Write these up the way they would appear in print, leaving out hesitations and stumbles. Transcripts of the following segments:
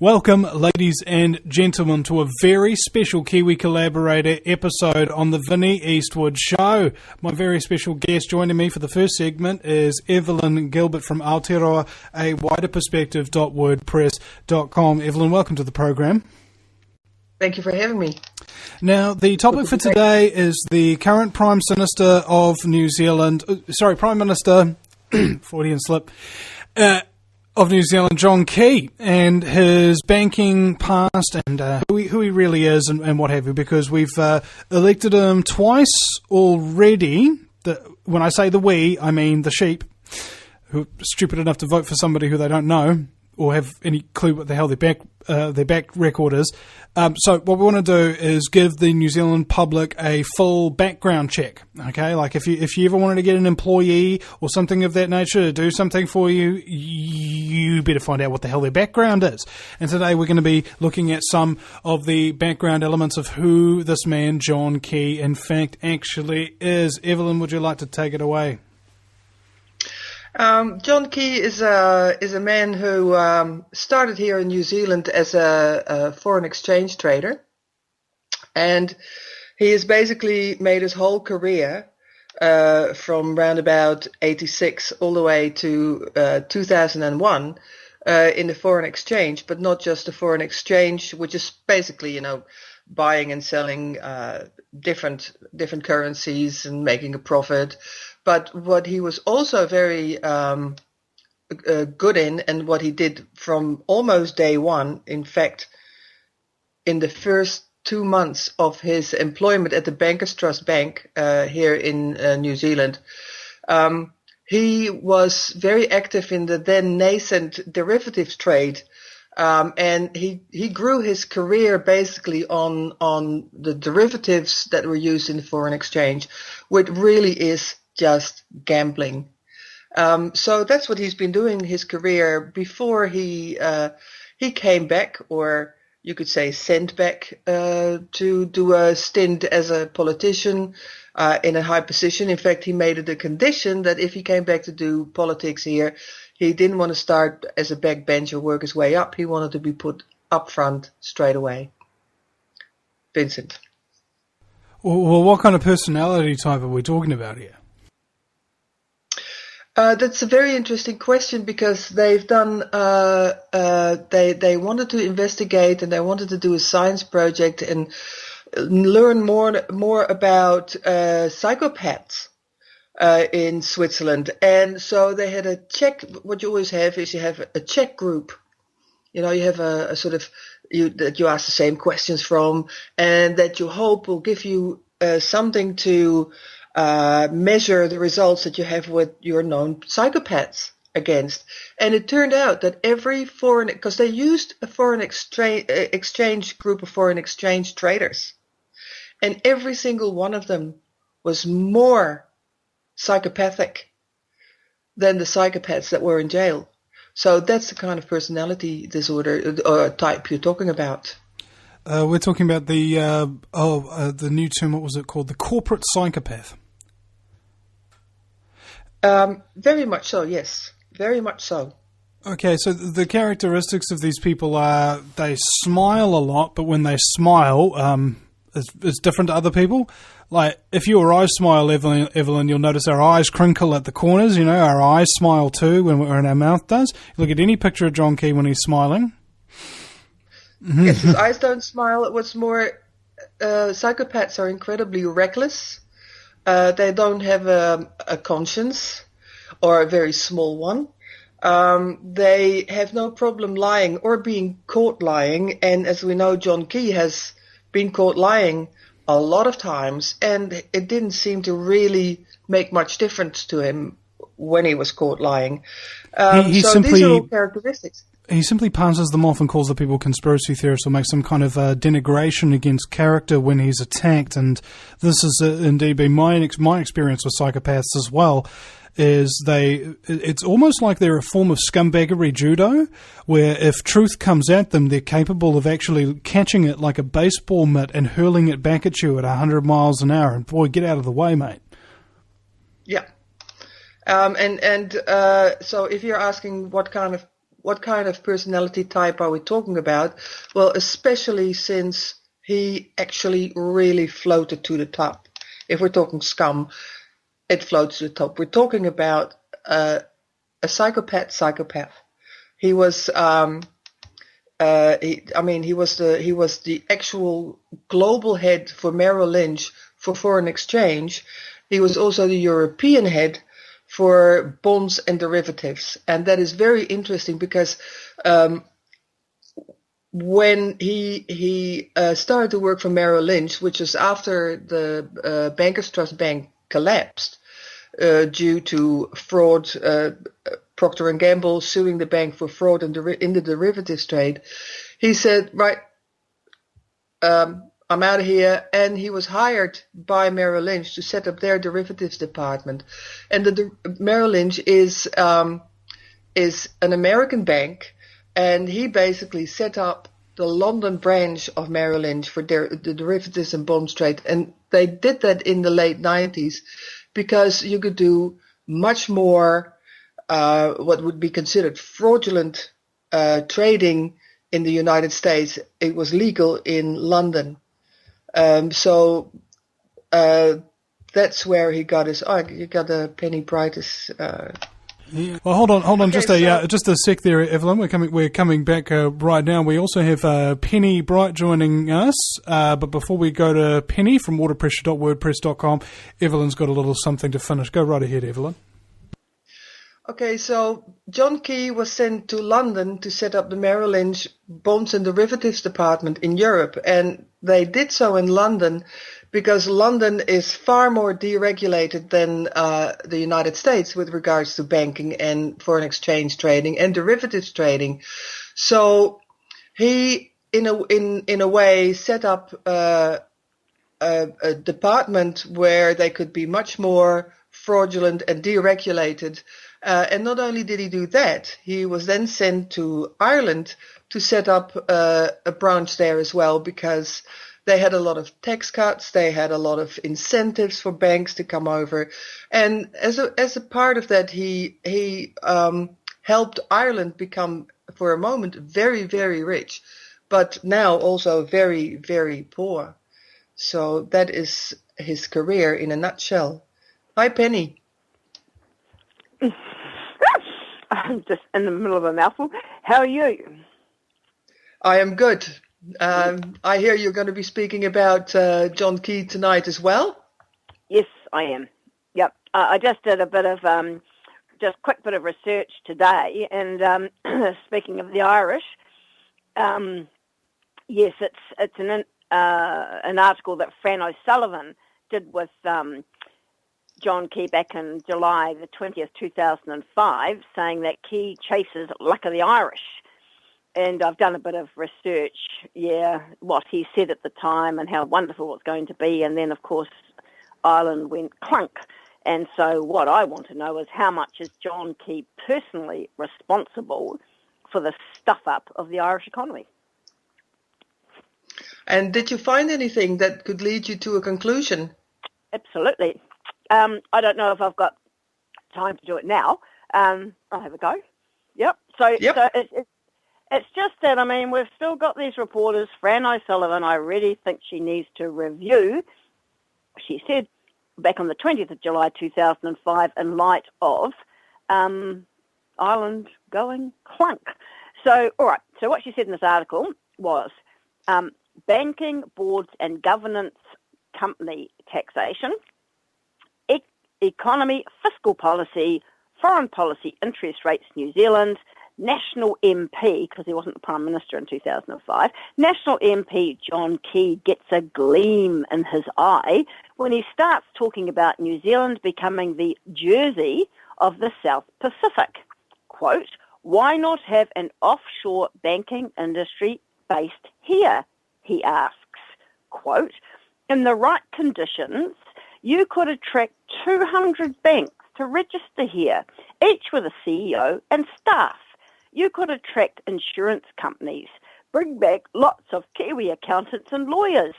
Welcome, ladies and gentlemen, to a very special Kiwi Collaborator episode on the Vinnie Eastwood Show. My very special guest joining me for the first segment is Evelyn Gilbert from Aotearoa, a widerperspective.wordpress.com. Evelyn, welcome to the program. Thank you for having me. Now, the topic for today is the current Prime Minister of New Zealand, Prime Minister, Freudian slip, of New Zealand, John Key, and his banking past and who he really is and what have you, because we've elected him twice already. When I say the we, I mean the sheep, who are stupid enough to vote for somebody who they don't know or have any clue what the hell their back record is. So what we want to do is give the New Zealand public a full background check. Okay, like if you ever wanted to get an employee or something of that nature to do something for you, you better find out what the hell their background is. And today we're going to be looking at some of the background elements of who this man John Key in fact actually is. Evelyn, would you like to take it away? John Key is a man who started here in New Zealand as a foreign exchange trader, and he has basically made his whole career from round about 86 all the way to 2001 in the foreign exchange, but not just the foreign exchange, which is basically, buying and selling different currencies and making a profit. But what he was also very good in, and what he did from almost day one, in fact, in the first 2 months of his employment at the Bankers Trust Bank here in New Zealand, he was very active in the then nascent derivatives trade. And he grew his career basically on the derivatives that were used in foreign exchange, which really is just gambling. So that's what he's been doing his career before he came back, or you could say sent back, to do a stint as a politician in a high position. In fact, he made it a condition that if he came back to do politics here, he didn't want to start as a backbencher, work his way up. He wanted to be put up front straight away. Vincent. Well, what kind of personality type are we talking about here? That's a very interesting question, because they've done, they wanted to investigate, and they wanted to do a science project and learn more about psychopaths in Switzerland. And so they had a check. What you always have is you have a check group. You have a sort of that you ask the same questions from, and that you hope will give you something to measure the results that you have with your known psychopaths against. And it turned out that every because they used a foreign exchange group of foreign exchange traders, and every single one of them was more psychopathic than the psychopaths that were in jail. So that's the kind of personality disorder or type you're talking about. We're talking about the new term. What was it called? The corporate psychopath. Very much so, yes. Very much so. Okay, so the characteristics of these people are they smile a lot, but when they smile, it's different to other people. Like, if you or I smile, Evelyn, you'll notice our eyes crinkle at the corners. Our eyes smile too when our mouth does. You look at any picture of John Key when he's smiling. Yes, his eyes don't smile. It was more, psychopaths are incredibly reckless. They don't have a conscience, or a very small one. They have no problem lying or being caught lying. And as we know, John Key has been caught lying a lot of times, and it didn't seem to really make much difference to him when he was caught lying. These are all characteristics. He simply passes them off and calls the people conspiracy theorists, or makes some kind of denigration against character when he's attacked. And this has indeed been my experience with psychopaths as well. It's almost like they're a form of scumbaggery judo, where if truth comes at them, they're capable of actually catching it like a baseball mitt and hurling it back at you at 100 miles an hour. And boy, get out of the way, mate. Yeah. So if you're asking what kind of what kind of personality type are we talking about? Well, especially since he actually really floated to the top. If we're talking scum, it floats to the top. We're talking about a psychopath. He was, he was the actual global head for Merrill Lynch for foreign exchange. He was also the European head for bonds and derivatives, and that is very interesting because when he started to work for Merrill Lynch, which was after the Bankers Trust Bank collapsed due to fraud, Procter & Gamble suing the bank for fraud in the derivatives trade, he said, right, I'm out of here, and he was hired by Merrill Lynch to set up their derivatives department. And the Merrill Lynch is an American bank, and he basically set up the London branch of Merrill Lynch for the derivatives and bonds trade. And they did that in the late 90s because you could do much more what would be considered fraudulent trading in the United States. It was legal in London. So that's where he got his. Oh, you got a Penny Bright's. Yeah. Well, hold on, okay, just a sec there, Evelyn. We're coming back right now. We also have Penny Bright joining us, but before we go to Penny from waterpressure.wordpress.com, Evelyn's got a little something to finish. Go right ahead, Evelyn. Okay, so John Key was sent to London to set up the Merrill Lynch Bonds and Derivatives Department in Europe, and they did so in London because London is far more deregulated than the United States with regards to banking and foreign exchange trading and derivatives trading. So he, in a way, set up a department where they could be much more fraudulent and deregulated. And not only did he do that, he was then sent to Ireland to set up a branch there as well, because they had a lot of tax cuts, they had a lot of incentives for banks to come over, and as a part of that, he helped Ireland become, for a moment, very, very rich, but now also very, very poor. So that is his career in a nutshell. Hi, Penny. I'm just in the middle of a mouthful. How are you? I am good. I hear you're going to be speaking about John Key tonight as well. Yes, I am. Yep. I just did a bit of quick bit of research today, and speaking of the Irish, yes, it's an article that Fran O'Sullivan did with John Key back in July the 20th, 2005, saying that Key chases luck of the Irish. And I've done a bit of research, what he said at the time and how wonderful it was going to be. And then, of course, Ireland went clunk. And so what I want to know is how much is John Key personally responsible for the stuff-up of the Irish economy? And did you find anything that could lead you to a conclusion? Absolutely. I don't know if I've got time to do it now. I'll have a go. Yep. So it's just that, I mean, we've still got these reporters. Fran O'Sullivan, I really think she needs to review. She said back on the 20th of July 2005, in light of Ireland going clunk. So, all right. So what she said in this article was banking, boards and governance, company taxation, economy, fiscal policy, foreign policy, interest rates, New Zealand, National MP, because he wasn't the Prime Minister in 2005, National MP John Key gets a gleam in his eye when he starts talking about New Zealand becoming the Jersey of the South Pacific. Quote, why not have an offshore banking industry based here, he asks. Quote, in the right conditions, you could attract 200 banks to register here, each with a CEO and staff. You could attract insurance companies, bring back lots of Kiwi accountants and lawyers,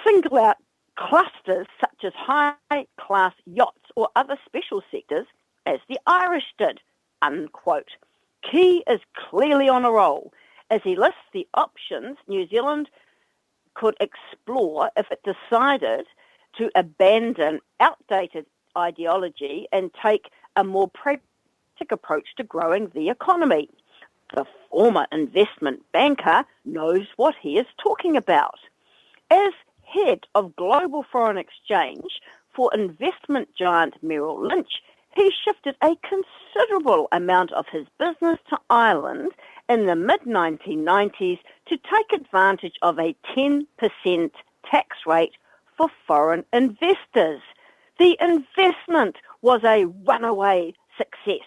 single out clusters such as high-class yachts or other special sectors, as the Irish did, unquote. Key is clearly on a roll as he lists the options New Zealand could explore if it decided to abandon outdated ideology and take a more pragmatic approach to growing the economy. The former investment banker knows what he is talking about. As head of global foreign exchange for investment giant Merrill Lynch, he shifted a considerable amount of his business to Ireland in the mid-1990s to take advantage of a 10% tax rate for foreign investors. The investment was a runaway success.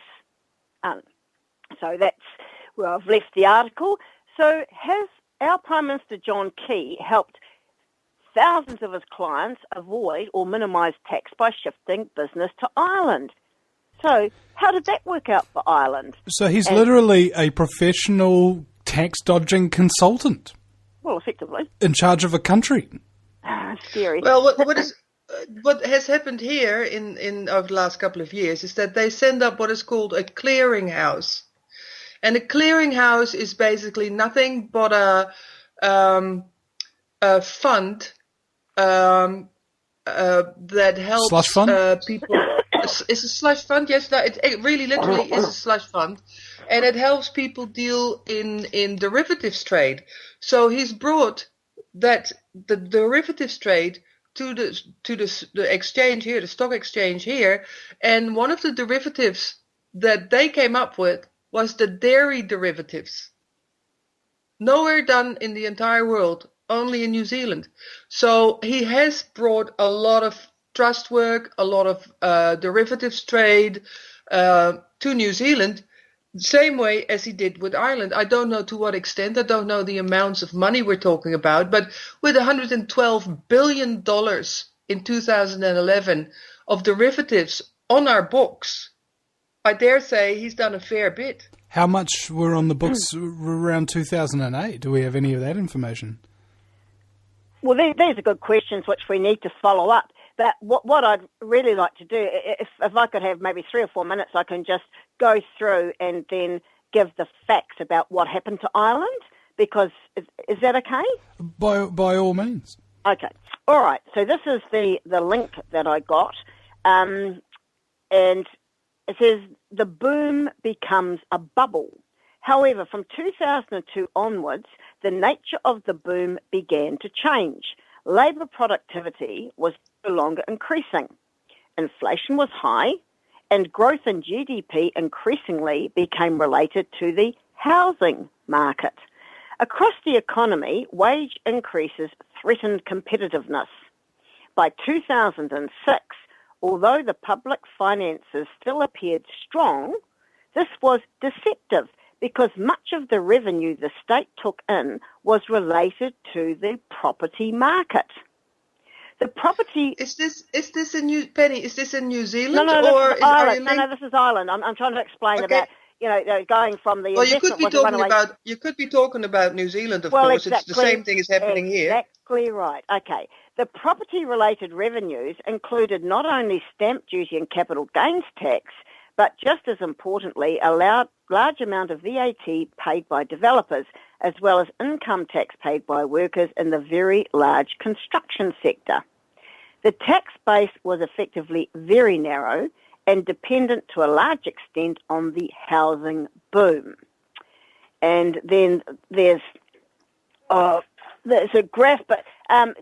So that's where I've left the article. So has our Prime Minister John Key helped thousands of his clients avoid or minimise tax by shifting business to Ireland? So how did that work out for Ireland? So he's literally a professional tax-dodging consultant. Well, effectively. In charge of a country. Scary. Well, what has happened here in over the last couple of years is that they send up what is called a clearinghouse. And a clearinghouse is basically nothing but a fund that helps slush fund? People. It's a slush fund, yes. No, it really literally is a slush fund. And it helps people deal in derivatives trade. So he's brought the derivatives trade to the exchange here, the stock exchange here, and one of the derivatives that they came up with was the dairy derivatives. Nowhere done in the entire world, only in New Zealand. So he has brought a lot of trust work, a lot of derivatives trade to New Zealand, same way as he did with Ireland. I don't know to what extent, I don't know the amounts of money we're talking about, but with $112 billion in 2011 of derivatives on our books, I dare say he's done a fair bit. How much were on the books around 2008? Do we have any of that information? Well, these are good questions which we need to follow up. But what I'd really like to do, if I could have maybe 3 or 4 minutes, I can just go through and then give the facts about what happened to Ireland, because is that okay? By all means. Okay. All right. So this is the link that I got, and it says the boom becomes a bubble. However, from 2002 onwards, the nature of the boom began to change. Labour productivity was no longer increasing. Inflation was high, and growth in GDP increasingly became related to the housing market. Across the economy, wage increases threatened competitiveness. By 2006, although the public finances still appeared strong, this was deceptive because much of the revenue the state took in was related to the property market. The property is this in Penny? Is this in New Zealand no, or this is Ireland? Ireland? No, this is Ireland. I'm trying to explain Okay. about going from the. Well, you investment could be talking about New Zealand, of well, course. exactly, It's the same thing is happening here. Exactly right. Okay. The property-related revenues included not only stamp duty and capital gains tax, but just as importantly, a large amount of VAT paid by developers, as well as income tax paid by workers in the very large construction sector. The tax base was effectively very narrow and dependent to a large extent on the housing boom. And then there's a graph, but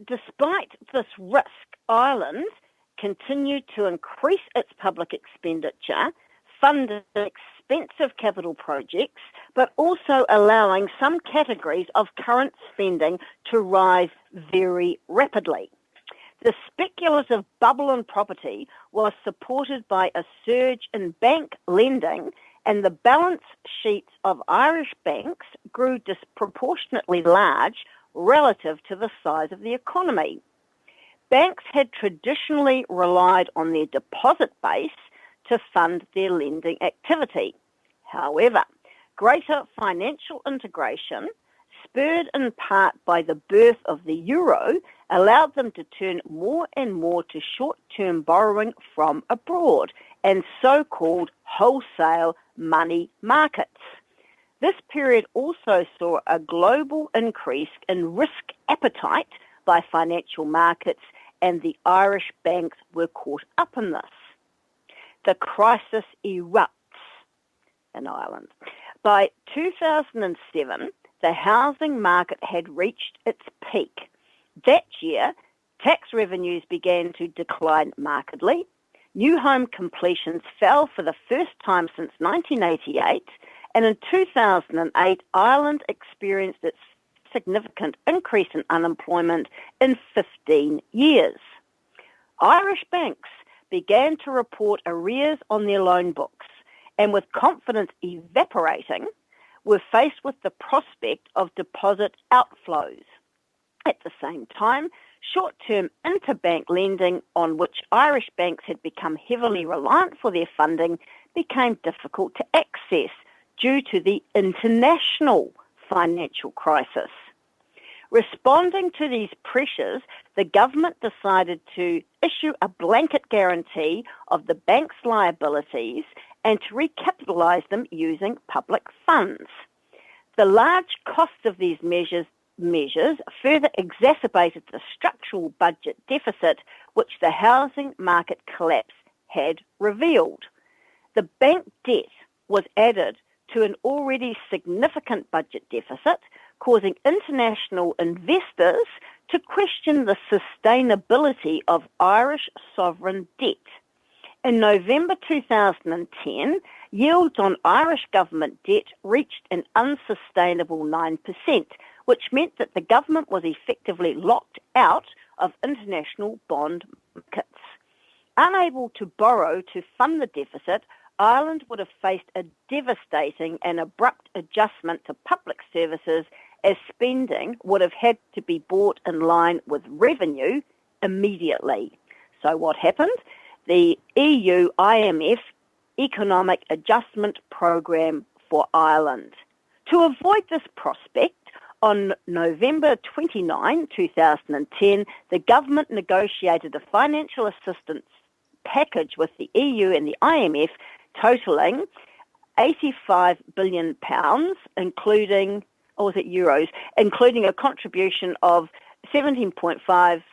despite this risk, Ireland continued to increase its public expenditure, funded expensive capital projects, but also allowing some categories of current spending to rise very rapidly. The speculative bubble in property was supported by a surge in bank lending, and the balance sheets of Irish banks grew disproportionately large relative to the size of the economy. Banks had traditionally relied on their deposit base to fund their lending activity. However, greater financial integration, spurred in part by the birth of the euro, allowed them to turn more and more to short-term borrowing from abroad and so-called wholesale money markets. This period also saw a global increase in risk appetite by financial markets, and the Irish banks were caught up in this. The crisis erupts in Ireland. By 2007, the housing market had reached its peak. That year, tax revenues began to decline markedly. New home completions fell for the first time since 1988, and in 2008, Ireland experienced its significant increase in unemployment in 15 years. Irish banks began to report arrears on their loan books, and with confidence evaporating, were faced with the prospect of deposit outflows. At the same time, short-term interbank lending, on which Irish banks had become heavily reliant for their funding, became difficult to access due to the international financial crisis. Responding to these pressures, the government decided to issue a blanket guarantee of the bank's liabilities and to recapitalise them using public funds. The large cost of these measures further exacerbated the structural budget deficit which the housing market collapse had revealed. The bank debt was added to an already significant budget deficit, causing international investors to question the sustainability of Irish sovereign debt. In November 2010, yields on Irish government debt reached an unsustainable 9%, which meant that the government was effectively locked out of international bond markets. Unable to borrow to fund the deficit, Ireland would have faced a devastating and abrupt adjustment to public services, as spending would have had to be brought in line with revenue immediately. So what happened? The EU IMF Economic Adjustment Programme for Ireland. To avoid this prospect, on November 29, 2010, the government negotiated a financial assistance package with the EU and the IMF totalling £85 billion, including, or was it euros, including a contribution of $17.5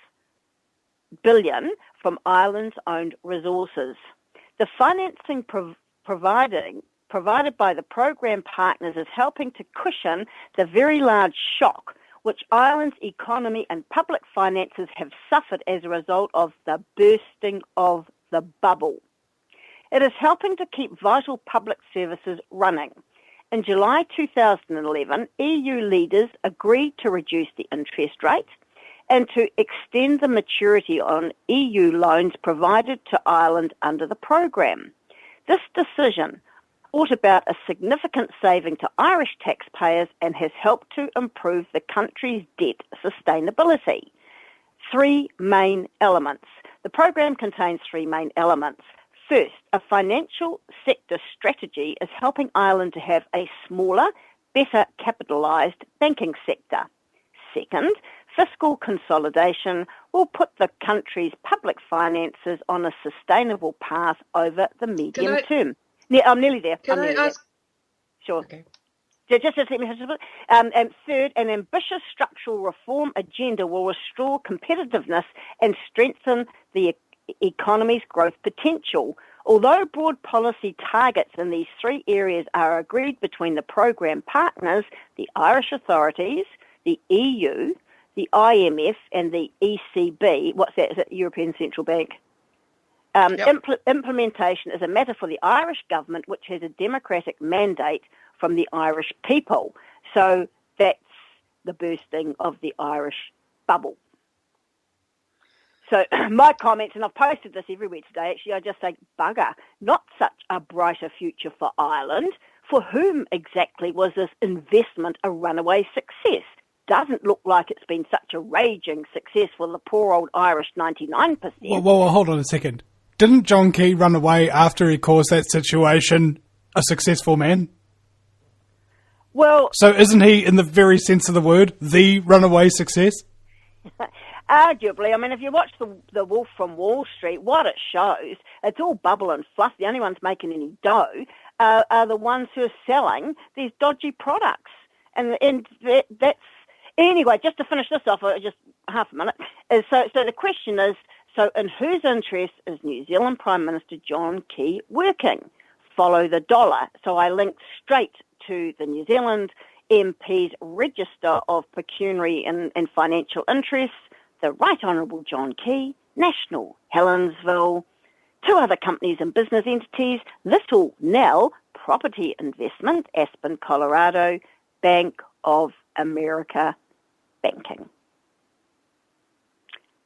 billion from Ireland's owned resources. The financing provided by the programme partners is helping to cushion the very large shock which Ireland's economy and public finances have suffered as a result of the bursting of the bubble. It is helping to keep vital public services running. In July 2011, EU leaders agreed to reduce the interest rate and to extend the maturity on EU loans provided to Ireland under the programme. This decision brought about a significant saving to Irish taxpayers and has helped to improve the country's debt sustainability. Three main elements. The programme contains three main elements. First, a financial sector strategy is helping Ireland to have a smaller, better capitalised banking sector. Second, fiscal consolidation will put the country's public finances on a sustainable path over the medium term. I'm nearly there. Can I ask? Sure. Okay. Just let me and third, an ambitious structural reform agenda will restore competitiveness and strengthen the economy's growth potential. Although broad policy targets in these three areas are agreed between the programme partners, the Irish authorities, the EU, the IMF and the ECB, what's that? Is it European Central Bank? Implementation is a matter for the Irish government, which has a democratic mandate from the Irish people. So that's the bursting of the Irish bubble. So my comments, and I've posted this everywhere today, actually, I just say, bugger, not such a brighter future for Ireland. For whom exactly was this investment a runaway success? Doesn't look like it's been such a raging success for the poor old Irish 99%. Well, hold on a second. Didn't John Key run away after he caused that situation a successful man? Well... So isn't he, in the very sense of the word, the runaway success? Arguably. I mean, if you watch the Wolf from Wall Street, what it shows, it's all bubble and fluff. The only one's making any dough are the ones who are selling these dodgy products. And that's... Anyway, just to finish this off, just half a minute, so the question is, so in whose interest is New Zealand Prime Minister John Key working? Follow the dollar. So I linked straight to the New Zealand MP's Register of Pecuniary and Financial Interests, the Right Honourable John Key, National Helensville, 2 other companies and business entities, Little Nell Property Investment, Aspen, Colorado, Bank of America Banking.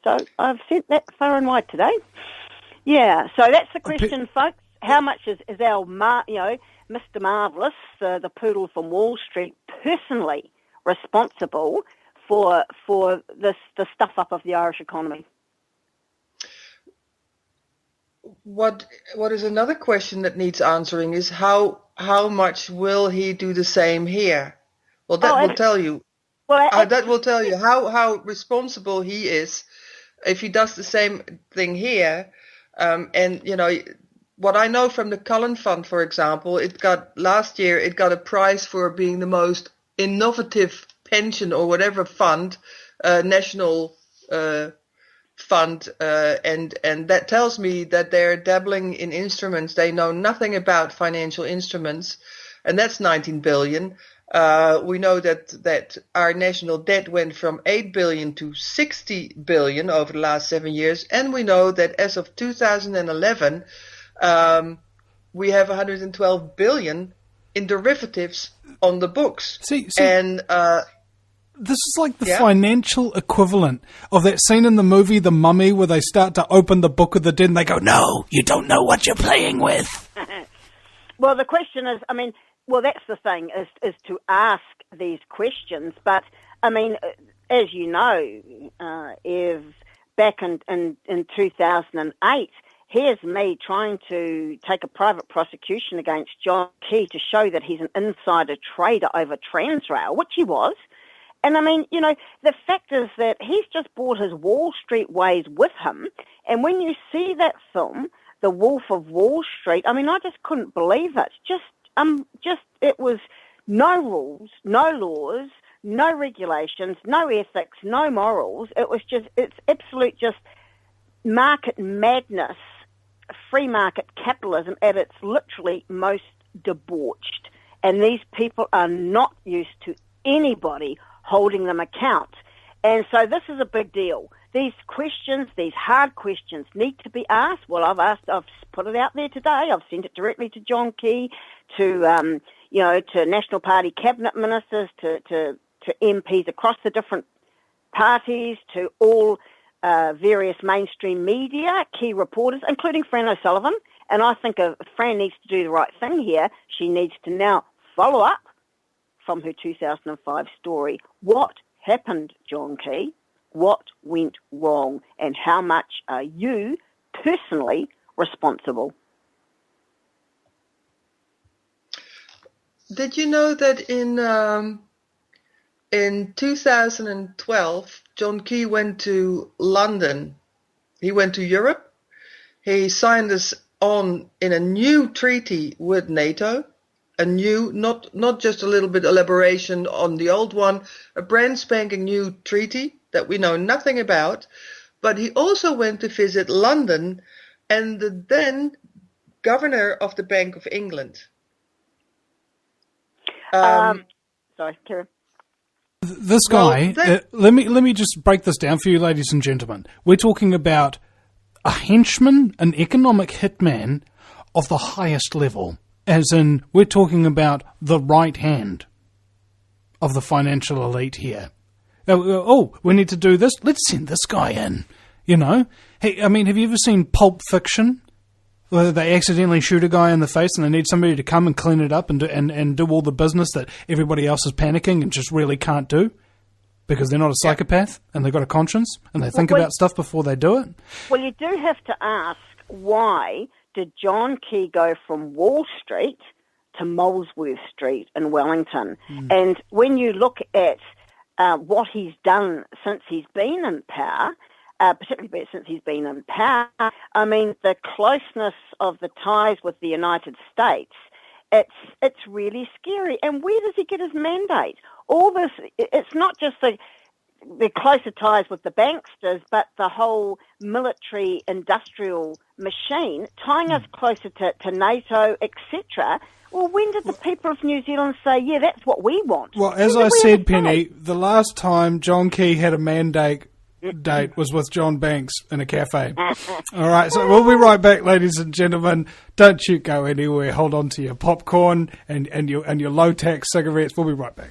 So I've sent that far and wide today. Yeah, so that's the question, folks. How much is our, Mr. Marvellous, the poodle from Wall Street, personally responsible for the stuff up of the Irish economy? What is another question that needs answering is how much will he do the same here? Well, that will tell you. Well, that will tell you how responsible he is if he does the same thing here. And what I know from the Cullen Fund, for example, last year it got a prize for being the most innovative pension or whatever fund, national fund, and that tells me that they're dabbling in instruments. They know nothing about financial instruments, and that's 19 billion. We know that our national debt went from 8 billion to 60 billion over the last 7 years, and we know that as of 2011, we have 112 billion in derivatives on the books. And this is like the financial equivalent of that scene in the movie The Mummy where they start to open the Book of the Dead and they go, "No, you don't know what you're playing with." Well, the question is, that's the thing, is to ask these questions. But, as you know, Ev, back in 2008, here's me trying to take a private prosecution against John Key to show that he's an insider trader over Transrail, which he was. And, the fact is that he's just brought his Wall Street ways with him. And when you see that film, The Wolf of Wall Street, I just couldn't believe it. It was no rules, no laws, no regulations, no ethics, no morals. It's absolute just market madness, free market capitalism at its literally most debauched. And these people are not used to anybody holding them account. And so this is a big deal. These questions, these hard questions, need to be asked. Well, I've put it out there today. I've sent it directly to John Key, to National Party cabinet ministers, to MPs across the different parties, to all various mainstream media, key reporters, including Fran O'Sullivan. And I think Fran needs to do the right thing here. She needs to now follow up from her 2005 story. What happened, John Key? What went wrong? And how much are you personally responsible? Did you know that in 2012, John Key went to London? He went to Europe. He signed us on in a new treaty with NATO. A new, not just a little bit elaboration on the old one, a brand spanking new treaty that we know nothing about. But he also went to visit London and the then governor of the Bank of England. Sorry, Karen. This guy, let me just break this down for you, ladies and gentlemen. We're talking about a henchman, an economic hitman of the highest level. As in, we're talking about the right hand of the financial elite here. Oh, we need to do this? Let's send this guy in, Hey, have you ever seen Pulp Fiction? Where they accidentally shoot a guy in the face and they need somebody to come and clean it up and do all the business that everybody else is panicking and just really can't do? Because they're not a psychopath and they've got a conscience and they think about stuff before they do it? Well, you do have to ask, why did John Key go from Wall Street to Molesworth Street in Wellington? And when you look at what he's done since he's been in power, particularly since he's been in power, the closeness of the ties with the United States it's really scary. And where does he get his mandate? All this, it's not just the closer ties with the banksters, but the whole military industrial machine tying us closer to NATO, etc. Well, when did the people of New Zealand say, yeah, that's what we want? Well, as I said, Penny, the last time John Key had a mandate date was with John Banks in a cafe. All right, so we'll be right back, ladies and gentlemen. Don't you go anywhere. Hold on to your popcorn and your low-tax cigarettes. We'll be right back.